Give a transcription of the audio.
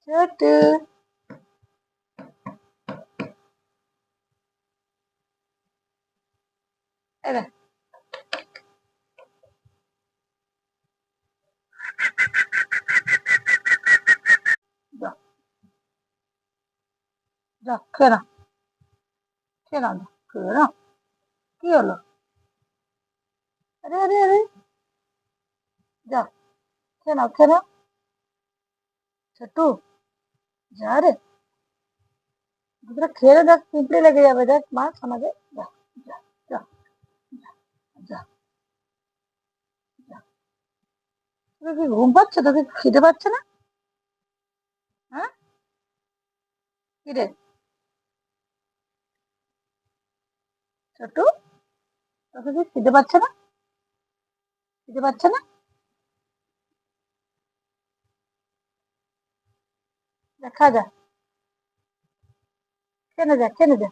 ছোটু, এই দেখ, যাও যাও খেয়ে নাও, খেয়ে নাও, যাও, খেয়ে নাও। কি হলো? আরে আরে আরে, যাও খেয়ে নাও, খেয়ে নাও। ছোটু, যা রে, দুপুরে খেয়ে নে, দেখ পিঁপড়ে লেগে যাবে, দেখ মাছ আমাদের। যা যা যা যা যা। তোকে কি ঘুম পাচ্ছে? তোকে খিদে পাচ্ছে না? হ্যাঁ, কি রে ছোটু, তোকে কি খিদে পাচ্ছে না? খিদে পাচ্ছে না? দেখা যা, খেয়ে নে যা, খেয়ে নে যা।